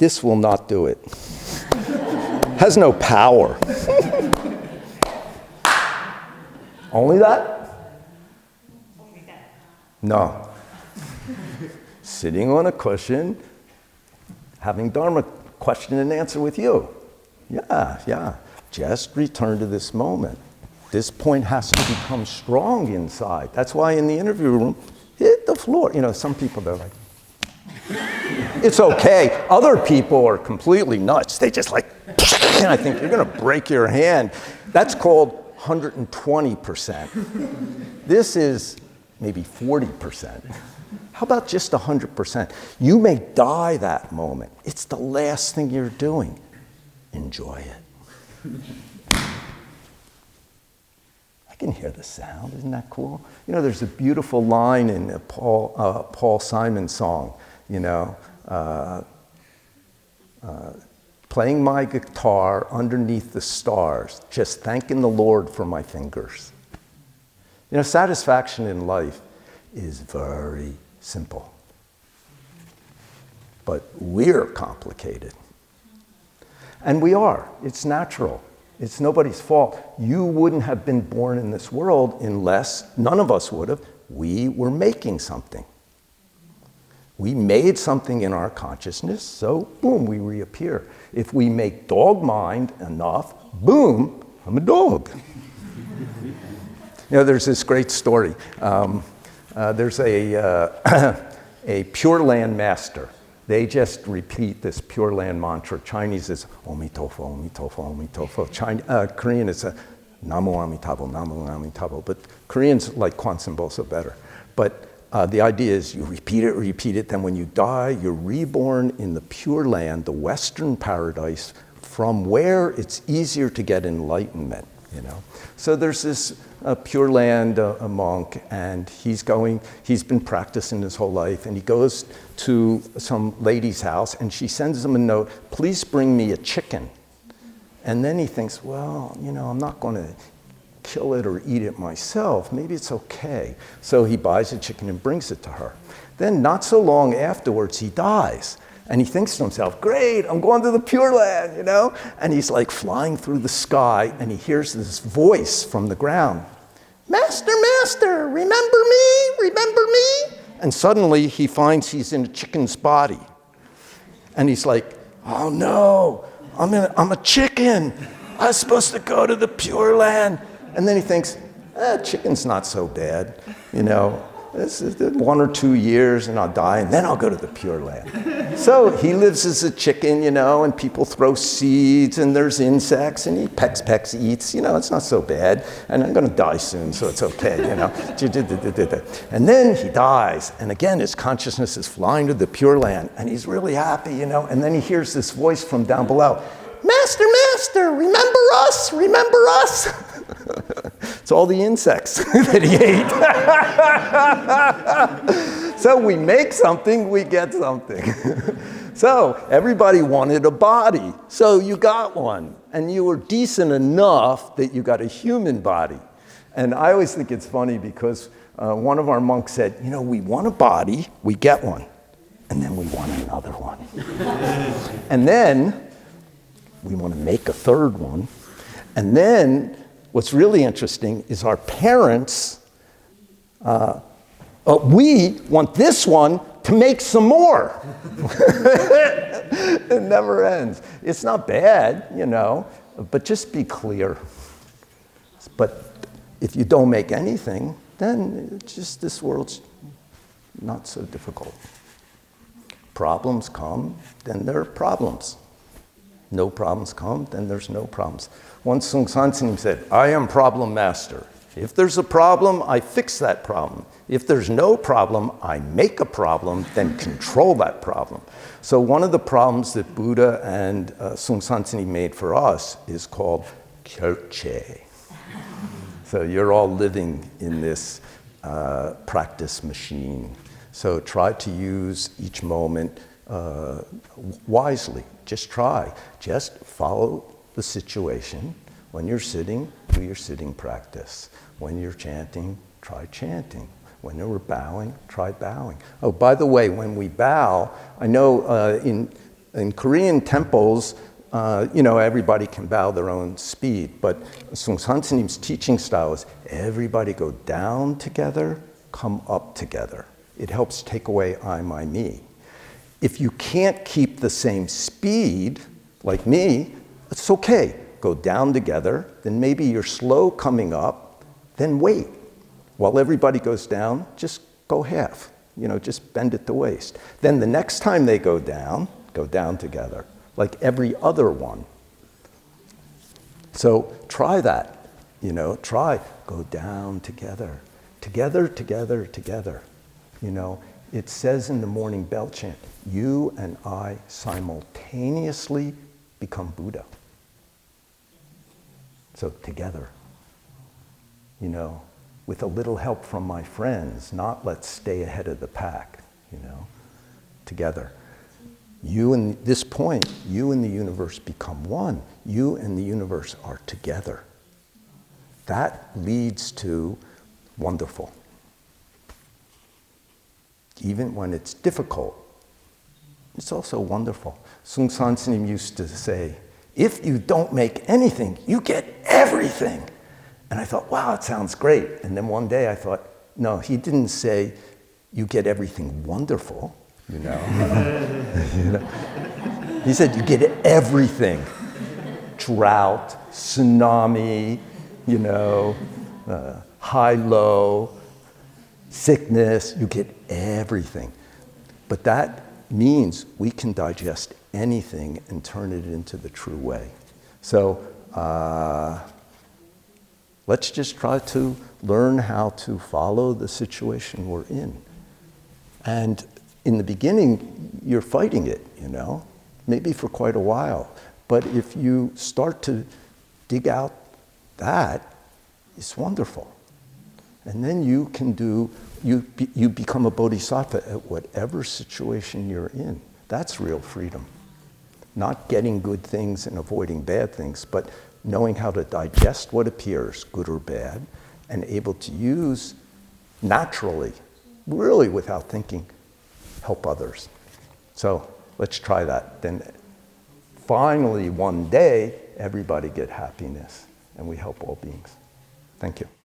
This will not do it. Has no power. Only that? No. Sitting on a cushion, having Dharma question and answer with you. Yeah. Just return to this moment. This point has to become strong inside. That's why in the interview room, hit the floor. You know, some people, they're like, it's okay. Other people are completely nuts. They just like, and I think you're gonna break your hand. That's called 120%. This is maybe 40%. How about just 100%? You may die that moment. It's the last thing you're doing. Enjoy it. I can hear the sound. Isn't that cool? You know, there's a beautiful line in a Paul Simon song, you know, playing my guitar underneath the stars, just thanking the Lord for my fingers. You know, satisfaction in life is very simple. But we're complicated. And we are. It's natural. It's nobody's fault. You wouldn't have been born in this world unless, none of us would have, we were making something. We made something in our consciousness, so boom, we reappear. If we make dog mind enough, boom, I'm a dog. You know, there's this great story. There's a Pure Land master. They just repeat this Pure Land mantra. Chinese is Omitofo, Omitofo, Omitofo. Korean is Namo Amitabha, Namo Amitabha. But Koreans like Kwan Um so better. But the idea is you repeat it, then when you die, you're reborn in the Pure Land, the Western paradise, from where it's easier to get enlightenment, you know. So there's this Pure Land a monk, and he's been practicing his whole life, and he goes to some lady's house, and she sends him a note, please bring me a chicken. And then he thinks, well, you know, I'm not going to kill it or eat it myself. Maybe it's okay. So he buys a chicken and brings it to her. Then not so long afterwards, he dies. And he thinks to himself, great, I'm going to the Pure Land, you know? And he's like flying through the sky, and he hears this voice from the ground. Master, master, remember me, remember me? And suddenly he finds he's in a chicken's body. And he's like, oh no, I'm a chicken. I was supposed to go to the Pure Land. And then he thinks, chicken's not so bad, you know. This is 1 or 2 years and I'll die and then I'll go to the Pure Land. So he lives as a chicken, you know, and people throw seeds and there's insects and he pecks, eats, you know, it's not so bad. And I'm gonna die soon, so it's okay, you know. And then he dies, and again his consciousness is flying to the Pure Land and he's really happy, you know, and then he hears this voice from down below. Master, master, remember us, remember us. It's all the insects that he ate. So we make something, we get something. So everybody wanted a body, so you got one. And you were decent enough that you got a human body. And I always think it's funny because one of our monks said, you know, we want a body, we get one. And then we want another one. And then we want to make a third one. And then what's really interesting is our parents, we want this one to make some more. It never ends. It's not bad, you know, but just be clear. But if you don't make anything, then it's just this world's not so difficult. Problems come, then there are problems. No problems come, then there's no problems. Once Sung Sunim said, I am problem master. If there's a problem, I fix that problem. If there's no problem, I make a problem, then control that problem. So one of the problems that Buddha and Sung Sunim made for us is called kyolche. So you're all living in this practice machine. So try to use each moment wisely. Just try. Just follow the situation. When you're sitting, do your sitting practice. When you're chanting, try chanting. When you're bowing, try bowing. Oh, by the way, when we bow, I know in In Korean temples, everybody can bow their own speed, but Sungsan S님's teaching style is everybody go down together, come up together. It helps take away I, my, me. If you can't keep the same speed, like me, it's okay. Go down together, then maybe you're slow coming up, then wait. While everybody goes down, just go half. Just bend at the waist. Then the next time they go down together, like every other one. So try that, go down together. Together, together, together. It says in the morning bell chant, you and I simultaneously become Buddha. So together, with a little help from my friends, not let's stay ahead of the pack, together. This point, you and the universe become one. You and the universe are together. That leads to wonderful. Even when it's difficult, it's also wonderful. Sungsan Snim used to say, if you don't make anything, you get everything. And I thought, wow, it sounds great. And then one day I thought, no, he didn't say you get everything wonderful, He said you get everything. Drought, tsunami, high, low, sickness, you get everything. But that means we can digest anything and turn it into the true way. So let's just try to learn how to follow the situation we're in. And in the beginning, you're fighting it, maybe for quite a while. But if you start to dig out that, it's wonderful. And then you can you become a bodhisattva at whatever situation you're in. That's real freedom. Not getting good things and avoiding bad things, but knowing how to digest what appears, good or bad, and able to use naturally, really without thinking, help others. So let's try that. Then finally, one day, everybody get happiness, and we help all beings. Thank you.